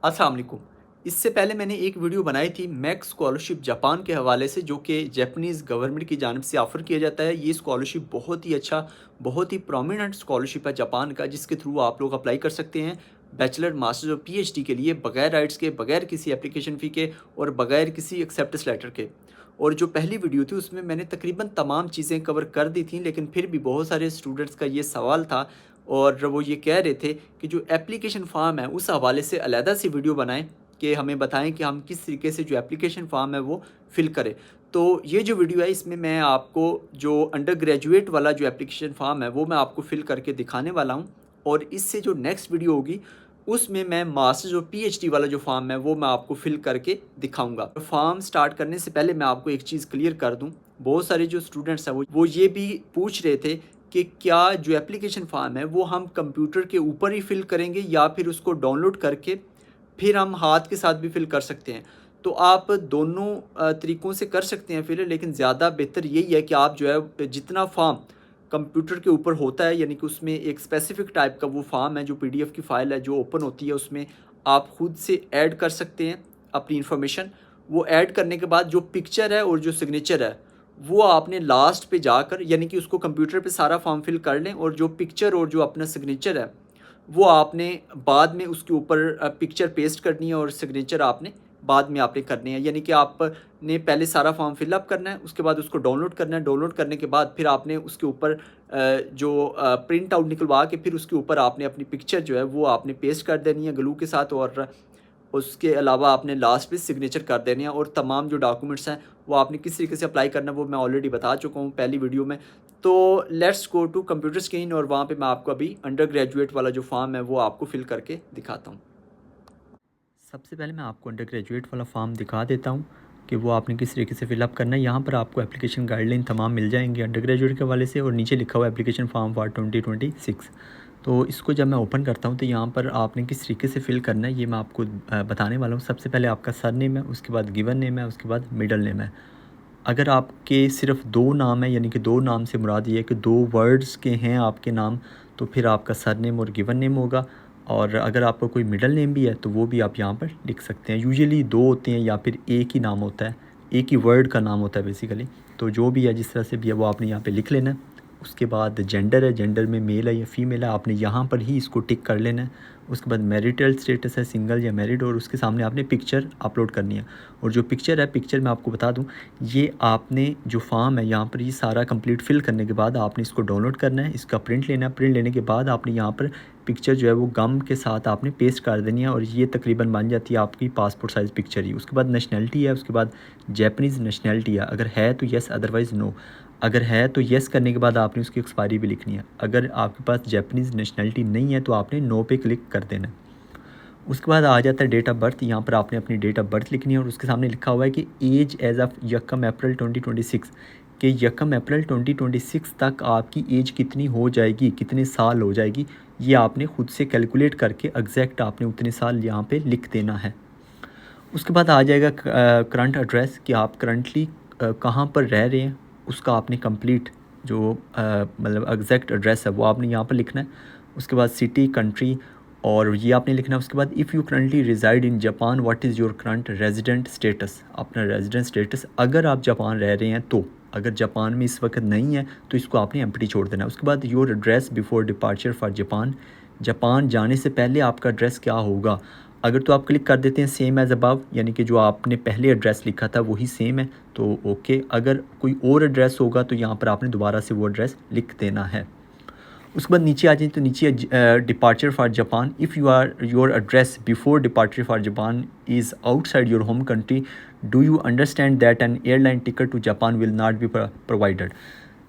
अस्सलाम वालेकुम। इससे पहले मैंने एक वीडियो बनाई थी मैक्स स्कॉलरशिप जापान के हवाले से, जो कि जापानीज़ गवर्नमेंट की जानिब से ऑफ़र किया जाता है। ये स्कॉलरशिप बहुत ही अच्छा, बहुत ही प्रोमिनेंट स्कॉलरशिप है जापान का, जिसके थ्रू आप लोग अप्लाई कर सकते हैं बैचलर, मास्टर्स और पीएचडी के लिए, बगैर राइट्स के, बगैर किसी एप्लीकेशन फ़ी के और बगैर किसी एक्सेप्टेंस लेटर के। और जो पहली वीडियो थी उसमें मैंने तकरीबन तमाम चीज़ें कवर कर दी थी, लेकिन फिर भी बहुत सारे स्टूडेंट्स का ये सवाल था और वो ये कह रहे थे कि जो एप्लीकेशन फ़ॉर्म है उस हवाले से अलहदा सी वीडियो बनाएँ, कि हमें बताएं कि हम किस तरीके से जो एप्लीकेशन फॉर्म है वो फ़िल करें। तो ये जो वीडियो है इसमें मैं आपको जो अंडर ग्रेजुएट वाला जो एप्लीकेशन फॉर्म है वो मैं आपको फ़िल करके दिखाने वाला हूँ, और इससे जो नेक्स्ट वीडियो होगी उसमें मैं मास्टर्स और पीएचडी वाला जो फॉर्म है वो मैं आपको फ़िल करके दिखाऊँगा। फॉर्म स्टार्ट करने से पहले मैं आपको एक चीज़ क्लियर कर दूँ, बहुत सारे जो स्टूडेंट्स हैं वो ये भी पूछ रहे थे कि क्या जो एप्लीकेशन फॉर्म है वो हम कंप्यूटर के ऊपर ही फ़िल करेंगे या फिर उसको डाउनलोड करके फिर हम हाथ के साथ भी फ़िल कर सकते हैं। तो आप दोनों तरीक़ों से कर सकते हैं फ़िल, लेकिन ज़्यादा बेहतर यही है कि आप जो है जितना फ़ॉर्म कंप्यूटर के ऊपर होता है, यानी कि उसमें एक स्पेसिफ़िक टाइप का वो फ़ॉर्म है, जो पीडीएफ की फ़ाइल है जो ओपन होती है, उसमें आप खुद से ऐड कर सकते हैं अपनी इन्फॉर्मेशन। वो ऐड करने के बाद जो पिक्चर है और जो सिग्नेचर है, वो आपने लास्ट पे जाकर, यानी कि उसको कंप्यूटर पे सारा फ़ॉर्म फ़िल कर लें, और जो पिक्चर और जो अपना सिग्नेचर है वो आपने बाद में उसके ऊपर पिक्चर पेस्ट करनी है और सिग्नेचर आपने बाद में आपने करने हैं। यानी कि आपने पहले सारा फॉर्म फिल अप करना है, उसके बाद उसको डाउनलोड करना है, डाउनलोड करने के बाद फिर आपने उसके ऊपर जो प्रिंट आउट निकलवा के फिर उसके ऊपर आपने अपनी पिक्चर जो है वो आपने पेस्ट कर देनी है ग्लू के साथ, और उसके अलावा आपने लास्ट पे सिग्नेचर कर देने हैं। और तमाम जो डॉक्यूमेंट्स हैं वो आपने किस तरीके से अप्लाई करना है वो मैं ऑलरेडी बता चुका हूँ पहली वीडियो में। तो let's go to computer screen, और वहाँ पे मैं आपको अभी अंडर ग्रेजुएट वाला जो फॉर्म है वो आपको फिल करके दिखाता हूँ। सबसे पहले मैं आपको अंडर ग्रेजुएट वाला फॉर्म दिखा देता हूँ कि वो आपने किस तरीके से फिलअप करना है। यहाँ पर आपको एप्लीकेशन गाइडलाइन तमाम मिल जाएंगे अंडर ग्रेजुएट के हवाले से, और नीचे लिखा हुआ एप्लीकेशन फॉर्म फॉर 2026। तो इसको जब मैं ओपन करता हूँ तो यहाँ पर आपने किस तरीके से फ़िल करना है ये मैं आपको बताने वाला हूँ। सबसे पहले आपका सर नेम है, उसके बाद गिवन नेम है, उसके बाद मिडल नेम है। अगर आपके सिर्फ 2 नाम है, यानी कि 2 नाम से मुराद ये है कि 2 वर्ड्स के हैं आपके नाम, तो फिर आपका सरनेम और गिवन नेम होगा। और अगर आपका कोई मिडल नेम भी है तो वो भी आप यहाँ पर लिख सकते हैं। यूजुअली 2 होते हैं या फिर एक ही नाम होता है, एक ही वर्ड का नाम होता है बेसिकली। तो जो भी है, जिस तरह से भी है, वो आपने यहाँ पे लिख लेना है। उसके बाद जेंडर है, जेंडर में मेल है या फीमेल है, आपने यहाँ पर ही इसको टिक कर लेना है। उसके बाद मैरिटल स्टेटस है, सिंगल या मैरिड, और उसके सामने आपने पिक्चर अपलोड करनी है। और जो पिक्चर है, पिक्चर मैं आपको बता दूं, ये आपने जो फॉर्म है यहाँ पर ये सारा कंप्लीट फिल करने के बाद आपने इसको डाउनलोड करना है, इसका प्रिंट लेना है। प्रिंट लेने के बाद आपने यहाँ पर पिक्चर जो है वो गम के साथ आपने पेस्ट कर देनी है, और ये तकरीबन बन जाती है आपकी पासपोर्ट साइज़ पिक्चर ही। उसके बाद नेशनैलिटी है, उसके बाद जैपनीज़ नेशनैलिटी है, अगर है तो येस, अदरवाइज़ नो। अगर है तो येस करने के बाद आपने उसकी एक्सपायरी भी लिखनी है। अगर आपके पास जैपनीज़ नेशनैलिटी नहीं है तो आपने नो पे क्लिक कर देना है। उसके बाद आ जाता है डेट ऑफ बर्थ। यहाँ पर आपने अपनी डेट ऑफ बर्थ लिखनी है, और उसके सामने लिखा हुआ है कि एज एज़ ऑफ यकम अप्रैल 2026, कि यकम अप्रैल 2026 तक आपकी एज कितनी हो जाएगी, कितने साल हो जाएगी, ये आपने खुद से कैलकुलेट करके एग्जैक्ट आपने उतने साल यहाँ पे लिख देना है। उसके बाद आ जाएगा करंट एड्रेस, कि आप करंटली कहाँ पर रह रहे हैं, उसका आपने कंप्लीट जो मतलब एग्जैक्ट एड्रेस है वो आपने यहाँ पर लिखना है। उसके बाद सिटी, कंट्री, और ये आपने लिखना है। उसके बाद if you currently reside in Japan what is your current resident status, अपना रेजिडेंट स्टेटस अगर आप जापान रह रहे हैं तो। अगर जापान में इस वक्त नहीं है तो इसको आपने एम्प्टी छोड़ देना है। उसके बाद your address before departure for Japan, Japan जाने से पहले आपका एड्रेस क्या होगा। अगर तो आप क्लिक कर देते हैं सेम एज़ अबव, यानी कि जो आपने पहले एड्रेस लिखा था वही सेम है तो ओके। अगर कोई और एड्रेस होगा तो यहाँ पर आपने दोबारा से वो एड्रेस लिख देना है। उसके बाद नीचे आ जाए तो नीचे departure for Japan, if you are your address before departure for Japan is outside your home country, do you understand that an airline ticket to Japan will not be provided.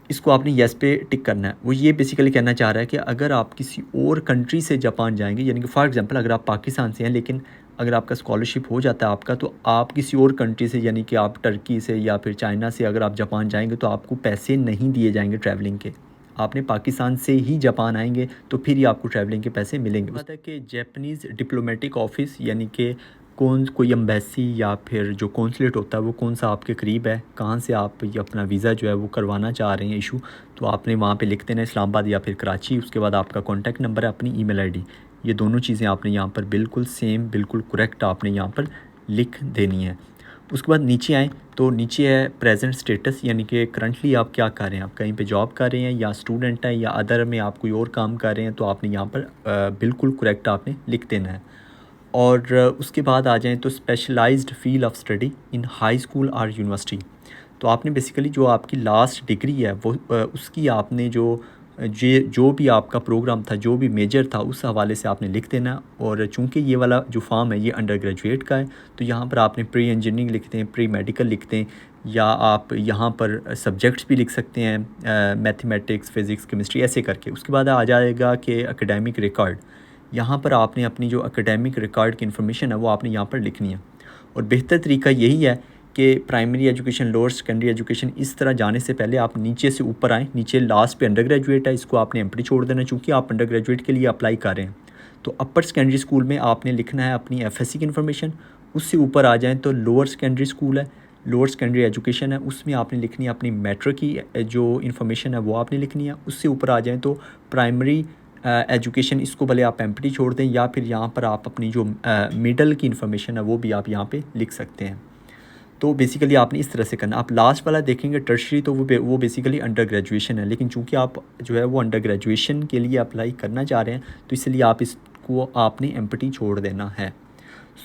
इसको आपने येस पे टिक करना है। वो ये basically कहना चाह रहा है कि अगर आप किसी और कंट्री से जापान जाएंगे, यानी कि फॉर एग्जांपल अगर आप पाकिस्तान से हैं, लेकिन अगर आपका स्कॉलरशिप हो जाता है आपका, तो आप किसी और कंट्री से, यानी कि आप टर्की से या फिर चाइना से अगर आप जापान जाएंगे तो आपको पैसे नहीं दिए जाएंगे ट्रैवलिंग के। आपने पाकिस्तान से ही जापान आएंगे तो फिर ही आपको ट्रैवलिंग के पैसे मिलेंगे। बात है कि जैपनीज़ डिप्लोमेटिक ऑफिस, यानी कि कोई एम्बेसी या फिर जो कौंसलेट होता है वो कौन सा आपके करीब है, कहाँ से आप ये अपना वीज़ा जो है वो करवाना चाह रहे हैं इशू, तो आपने वहाँ पे लिख देना इस्लामाबाद या फिर कराची। उसके बाद आपका कॉन्टैक्ट नंबर है, अपनी ईमेल आईडी, ये दोनों चीज़ें आपने यहाँ पर बिल्कुल सेम, बिल्कुल करेक्ट आपने यहाँ पर लिख देनी है। उसके बाद नीचे आएँ तो नीचे है प्रेजेंट स्टेटस, यानी कि करंटली आप क्या कर रहे हैं, आप कहीं पे जॉब कर रहे हैं या स्टूडेंट हैं या अदर में आप कोई और काम कर रहे हैं, तो आपने यहाँ पर बिल्कुल करेक्ट आपने लिख देना है। और उसके बाद आ जाएँ तो specialized field of study in high school और यूनिवर्सिटी। तो आपने बेसिकली जो आपकी लास्ट डिग्री है वो उसकी आपने जो भी आपका प्रोग्राम था, जो भी मेजर था, उस हवाले से आपने लिख देना। और चूँकि ये वाला जो फॉर्म है ये अंडर ग्रेजुएट का है, तो यहाँ पर आपने प्री इंजीनियरिंग लिखते हैं, प्री मेडिकल लिखते हैं, या आप यहाँ पर सब्जेक्ट्स भी लिख सकते हैं, मैथमेटिक्स, फ़िज़िक्स, केमिस्ट्री, ऐसे करके। उसके बाद आ जाएगा कि एकेडमिक रिकॉर्ड। यहाँ पर आपने अपनी जो एकेडमिक रिकॉर्ड की इन्फॉर्मेशन है वो आपने यहाँ पर लिखनी है। और बेहतर तरीका यही है कि primary education, lower secondary education, इस तरह जाने से पहले आप नीचे से ऊपर आएँ। नीचे लास्ट पे अंडर ग्रेजुएट है, इसको आपने एम्प्टी छोड़ देना चूँकि आप अंडर ग्रेजुएट के लिए अप्लाई कर रहे हैं। तो अपर सेकेंडरी स्कूल में आपने लिखना है अपनी एफएससी की इन्फॉर्मेशन। उससे ऊपर आ जाएँ तो लोअर सेकेंडरी स्कूल है, लोअर सेकेंडरी एजुकेशन है, उसमें आपने लिखनी है अपनी मैट्रिक की जो इन्फॉर्मेशन है वो आपने लिखनी है। उससे ऊपर आ जाएँ तो प्राइमरी एजुकेशन, इसको भले आप एम्प्टी छोड़ दें, या फिर यहाँ पर आप अपनी जो मिडल की इन्फॉर्मेशन है वो भी आप यहाँ पे लिख सकते हैं। तो बेसिकली आपने इस तरह से करना। आप लास्ट वाला देखेंगे टर्शरी, तो वो बेसिकली अंडर ग्रेजुएशन है, लेकिन चूंकि आप जो है वो अंडर ग्रेजुएशन के लिए अप्लाई करना चाह रहे हैं, तो इसलिए आप इसको आपने एम्प्टी छोड़ देना है।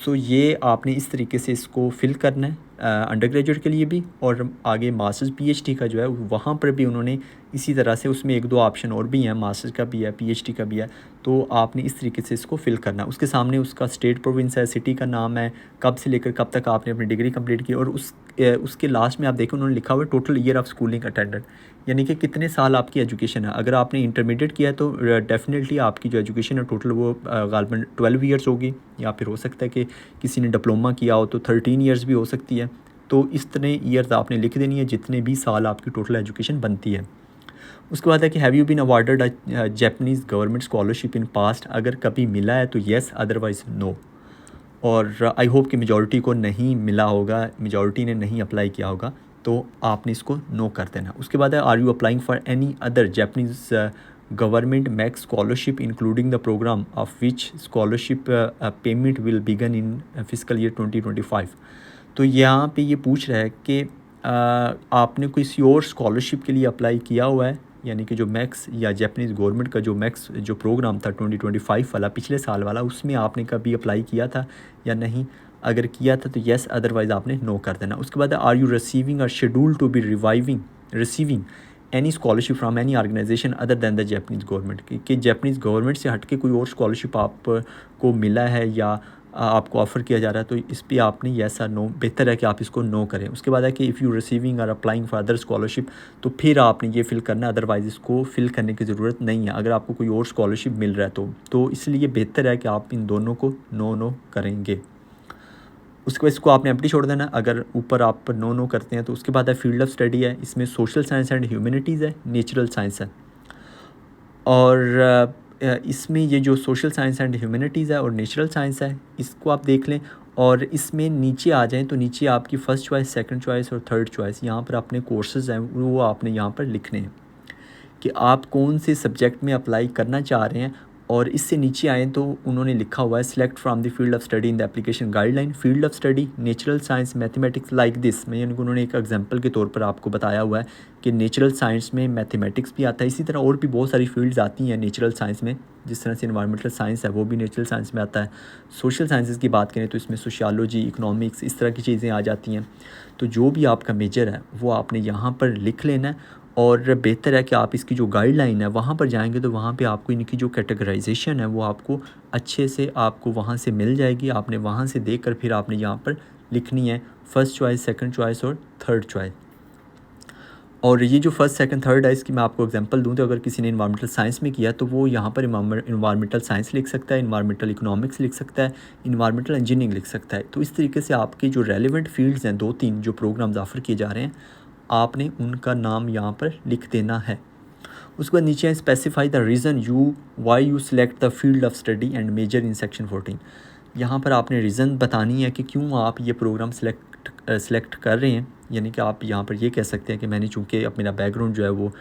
सो ये आपने इस तरीके से इसको फिल करना है अंडर ग्रेजुएट के लिए भी, और आगे मास्टर्स पीएचडी का जो है वहाँ पर भी उन्होंने इसी तरह से, उसमें एक दो ऑप्शन और भी हैं, मास्टर्स का भी है, पीएचडी का भी है। तो आपने इस तरीके से इसको फिल करना है। उसके सामने उसका स्टेट, प्रोविंस है, सिटी का नाम है, कब से लेकर कब तक आपने अपनी डिग्री कंप्लीट की, और उसके लास्ट में आप देखें उन्होंने लिखा हुआ है total year of schooling attended, यानी कि कितने साल आपकी एजुकेशन है। अगर आपने इंटरमीडिएट किया है तो डेफिनेटली आपकी जो एजुकेशन है टोटल वो गालबन 12 ईयर्स होगी, या फिर हो सकता है कि किसी ने डिप्लोमा किया हो तो 13 ईयर्स भी हो सकती है। तो इस तरह ईयर्स आपने लिख देनी है, जितने भी साल आपकी टोटल एजुकेशन बनती है। उसके बाद है कि have you been awarded Japanese government scholarship in past, अगर कभी मिला है तो येस, अदरवाइज़ नो। और आई होप कि मेजॉरिटी को नहीं मिला होगा, मेजॉरिटी ने नहीं अप्लाई किया होगा, तो आपने इसको नो कर देना। उसके बाद है are you applying for any other Japanese government max scholarship including the program of which scholarship payment will begin in physical year 2025। तो यहाँ पे ये पूछ रहा है कि आपने किसी और स्कॉलरशिप के लिए अप्लाई किया हुआ है, यानी कि जो मैक्स या जैपनीज़ गवर्नमेंट का जो मैक्स जो प्रोग्राम था 2025 वाला, पिछले साल वाला, उसमें आपने कभी अप्लाई किया था या नहीं। अगर किया था तो येस, अदरवाइज़ आपने नो कर देना। उसके बाद आर यू रिसीविंग और schedule to be receiving any scholarship from any organization other than the Japanese government, कि जैपनीज़ गवर्नमेंट से हट के कोई और स्कॉलरशिप आपको मिला है या आपको ऑफ़र किया जा रहा है, तो इस पे आपने येस और नो, बेहतर है कि आप इसको नो करें। उसके बाद है कि इफ़ यू रिसीविंग और अप्लाइंग फॉर अदर स्कॉलरशिप, तो फिर आपने ये फ़िल करना है, अदरवाइज़ इसको फ़िल करने की ज़रूरत नहीं है अगर आपको कोई और स्कॉलरशिप मिल रहा है तो इसलिए बेहतर है कि आप इन दोनों को नो करेंगे। उसके बाद इसको आपने एम्प्टी छोड़ देना अगर ऊपर आप नो करते हैं। तो उसके बाद है फील्ड ऑफ स्टडी है, इसमें सोशल साइंस एंड ह्यूमैनिटीज़ है, नेचुरल साइंस है। और इसमें ये जो सोशल साइंस एंड ह्यूमैनिटीज़ है और नेचुरल साइंस है, इसको आप देख लें। और इसमें नीचे आ जाएँ तो नीचे आपकी फ़र्स्ट चॉइस, सेकंड चॉइस और थर्ड चॉइस, यहाँ पर अपने कोर्सेज़ हैं वो आपने यहाँ पर लिखने हैं कि आप कौन से सब्जेक्ट में अप्लाई करना चाह रहे हैं। और इससे नीचे आएँ तो उन्होंने लिखा हुआ है select from the field of study in the application guideline, field of study natural science, mathematics like this. मैं यानी कि उन्होंने एक एग्जांपल के तौर पर आपको बताया हुआ है कि नेचुरल साइंस में मैथमेटिक्स भी आता है, इसी तरह और भी बहुत सारी फील्ड्स आती हैं नेचुरल साइंस में, जिस तरह से इन्वायरमेंटल साइंस है वो भी नेचुरल साइंस में आता है। सोशल साइंसेस की बात करें तो इसमें सोशियोलॉजी, इकोनॉमिक्स, इस तरह की चीज़ें आ जाती हैं। तो जो भी आपका मेजर है वो आपने यहाँ पर लिख लेना है। और बेहतर है कि आप इसकी जो गाइडलाइन है वहाँ पर जाएंगे तो वहाँ पे आपको इनकी जो कैटेगराइजेशन है वो आपको अच्छे से आपको वहाँ से मिल जाएगी। आपने वहाँ से देखकर फिर आपने यहाँ पर लिखनी है फ़र्स्ट चॉइस, सेकंड चॉइस और थर्ड चॉइस। और ये जो फर्स्ट, सेकंड, थर्ड है, इसकी मैं आपको एग्जांपल दूं तो अगर किसी ने इन्वायरमेंटल साइंस में किया तो वो यहाँ पर इन्वायरमेंटल साइंस लिख सकता है, इन्वायरमेंटल इकोनॉमिक्स लिख सकता है, इन्वायरमेंटल इंजीनियरिंग लिख सकता है। तो इस तरीके से आपके जो रेलिवेंट फील्ड्स हैं, 2-3 जो प्रोग्राम्स ऑफ़र किए जा रहे हैं, आपने उनका नाम यहाँ पर लिख देना है। उसके बाद नीचे specify the reason why you select the field of study and major in section 14। यहाँ पर आपने रीज़न बतानी है कि क्यों आप ये प्रोग्राम सेलेक्ट कर रहे हैं। यानी कि आप यहाँ पर ये कह सकते हैं कि मैंने चूँकि अब मेरा बैकग्राउंड जो है वो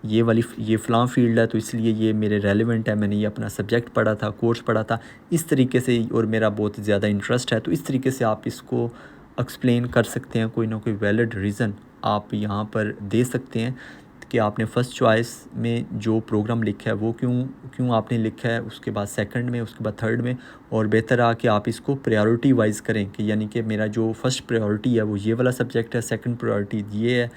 ये फ़लाँ फ़ील्ड है तो इसलिए ये मेरे रेलेवेंट है, मैंने ये अपना सब्जेक्ट पढ़ा था, कोर्स पढ़ा था इस तरीके से, और मेरा बहुत ज़्यादा इंटरेस्ट है। तो इस तरीके से आप इसको एक्सप्लेन कर सकते हैं, कोई ना कोई वैलिड रीज़न आप यहाँ पर दे सकते हैं कि आपने फ़र्स्ट चॉइस में जो प्रोग्राम लिखा है वो क्यों आपने लिखा है, उसके बाद सेकंड में, उसके बाद थर्ड में, और बेहतर आ कि आप इसको प्रायोरिटी वाइज करें कि यानी कि मेरा जो फर्स्ट प्रायोरिटी है वो ये वाला सब्जेक्ट है, सेकंड प्रायोरिटी ये है,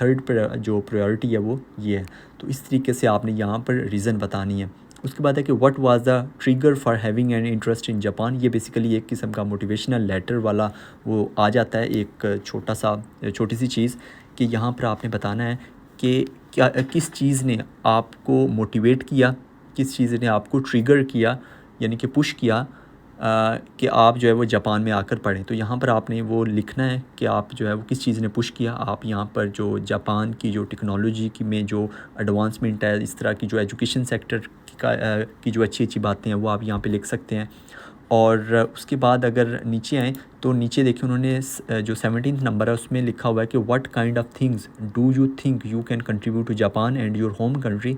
थर्ड जो प्रायोरिटी है वो ये है। तो इस तरीके से आपने यहाँ पर रीज़न बतानी है। उसके बाद है कि what was the trigger for having an interest in Japan. ये बेसिकली एक किस्म का मोटिवेशनल लेटर वाला वो आ जाता है, एक छोटी सी चीज़ कि यहाँ पर आपने बताना है कि क्या किस चीज़ ने आपको मोटिवेट किया, किस चीज़ ने आपको ट्रिगर किया यानी कि पुश किया कि आप जो है वो जापान में आकर पढ़ें। तो यहाँ पर आपने वो लिखना है कि आप जो है वो किस चीज़ ने पुश किया। आप यहाँ पर जो जापान की जो टेक्नोलॉजी की में जो एडवांसमेंट है, इस तरह की जो एजुकेशन सेक्टर की जो अच्छी बातें हैं वो आप यहाँ पे लिख सकते हैं। और उसके बाद अगर नीचे आएँ तो नीचे देखिए उन्होंने जो 17th नंबर है उसमें लिखा हुआ है कि what kind of things do you think you can contribute to Japan and your home country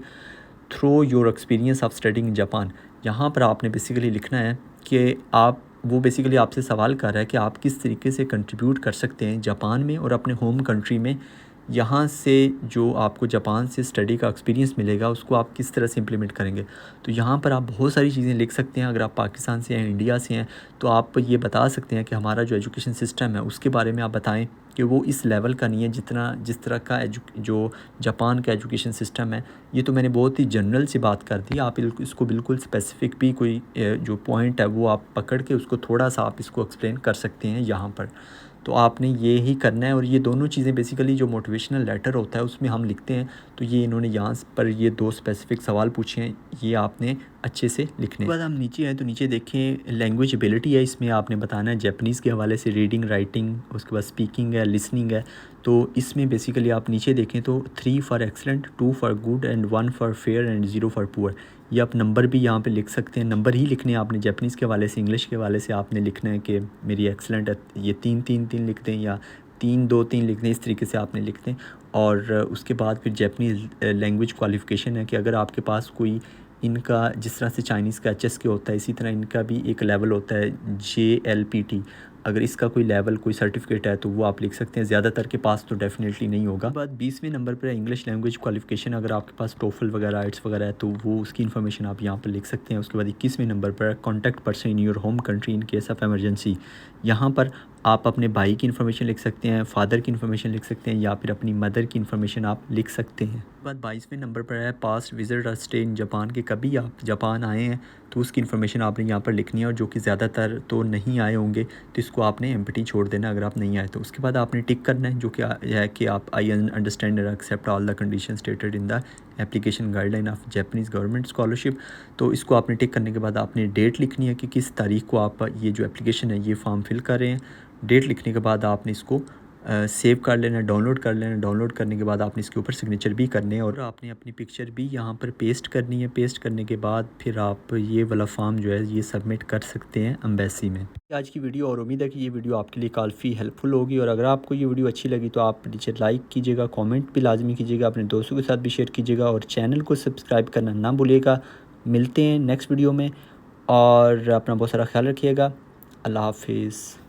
through your experience of studying in Japan. यहाँ पर आपने बेसिकली लिखना है कि आप, वो बेसिकली आपसे सवाल कर रहा है कि आप किस तरीके से कंट्रीब्यूट कर सकते हैं जापान में और अपने होम कंट्री में। यहाँ से जो आपको जापान से स्टडी का एक्सपीरियंस मिलेगा उसको आप किस तरह से इम्प्लीमेंट करेंगे। तो यहाँ पर आप बहुत सारी चीज़ें लिख सकते हैं। अगर आप पाकिस्तान से हैं, इंडिया से हैं, तो आप ये बता सकते हैं कि हमारा जो एजुकेशन सिस्टम है उसके बारे में आप बताएं कि वो इस लेवल का नहीं है जिस तरह का जो जापान का एजुकेशन सिस्टम है। ये तो मैंने बहुत ही जनरल सी बात कर दी, आप इसको बिल्कुल स्पेसिफ़िक भी कोई जो पॉइंट है वो आप पकड़ के उसको थोड़ा सा आप इसको एक्सप्लेन कर सकते हैं यहाँ पर। तो आपने ये ही करना है। और ये दोनों चीज़ें बेसिकली जो मोटिवेशनल लेटर होता है उसमें हम लिखते हैं। तो ये इन्होंने यहाँ पर ये 2 स्पेसिफ़िक सवाल पूछे हैं, ये आपने अच्छे से लिखने हैं। उसके बाद हम नीचे आए तो नीचे देखें लैंग्वेज एबिलिटी है, इसमें आपने बताना है जापानीज़ के हवाले से रीडिंग, राइटिंग, उसके बाद स्पीकिंग है, लिसनिंग है। तो इसमें बेसिकली आप नीचे देखें तो 3 for excellent, 2 for good and 1 for fair and 0 for poor. ये आप नंबर भी यहाँ पे लिख सकते हैं, नंबर ही लिखने हैं आपने जापानीज़ के हवाले से। इंग्लिश के हवाले से आपने लिखना है कि मेरी एक्सलेंट है, ये 3-3-3 लिख दें या 3-2-3 लिख दें, इस तरीके से आपने लिख दें। और उसके बाद फिर जापानीज़ लैंग्वेज क्वालिफ़िकेशन है कि अगर आपके पास कोई इनका जिस तरह से चाइनीज़ का HSK होता है इसी तरह इनका भी एक लेवल होता है JLPT। अगर इसका कोई लेवल, कोई सर्टिफिकेट है तो वो आप लिख सकते हैं। ज़्यादातर के पास तो डेफ़िनेटली नहीं होगा। बाद 20वें नंबर पर है इंग्लिश लैंग्वेज क्वालिफ़िकेशन। अगर आपके पास टोफल वगैरह, आइट्स वगैरह है तो वो उसकी इन्फॉर्मेशन आप यहाँ पर लिख सकते हैं। उसके बाद 21वें नंबर पर contact person in your home country in case of emergency. यहाँ पर आप अपने भाई की इन्फॉर्मेशन लिख सकते हैं, फादर की इन्फॉर्मेशन लिख सकते हैं, या फिर अपनी मदर की इन्फॉर्मेशन आप लिख सकते हैं। बाद 22वें नंबर पर है पास्ट विजिट और स्टे इन जापान, के कभी आप जापान आए हैं तो उसकी इन्फॉर्मेशन आपने यहाँ पर लिखनी है। और जो कि ज़्यादातर तो नहीं आए होंगे तो इसको आपने एम्प्टी छोड़ देना अगर आप नहीं आए तो। उसके बाद आपने टिक करना है जो कि है कि आप I understand and accept all the condition stated in the application guideline of Japanese government scholarship. तो इसको आपने टिक करने के बाद आपने डेट लिखनी है कि किस तारीख को आप ये जो एप्लीकेशन है ये फॉर्म फिल कर रहे हैं। डेट लिखने के बाद आपने इसको सेव कर लेना, डाउनलोड कर लेना। डाउनलोड करने के बाद आपने इसके ऊपर सिग्नेचर भी करने हैं और आपने अपनी पिक्चर भी यहाँ पर पेस्ट करनी है। पेस्ट करने के बाद फिर आप ये वाला फॉर्म जो है ये सबमिट कर सकते हैं एम्बेसी में। आज की वीडियो, और उम्मीद है कि ये वीडियो आपके लिए काफ़ी हेल्पफुल होगी। और अगर आपको ये वीडियो अच्छी लगी तो आप नीचे लाइक कीजिएगा, कॉमेंट भी लाजमी कीजिएगा, अपने दोस्तों के साथ भी शेयर कीजिएगा और चैनल को सब्सक्राइब करना ना भूलिएगा। मिलते हैं नेक्स्ट वीडियो में और अपना बहुत सारा ख्याल रखिएगा। अल्लाह हाफिज़।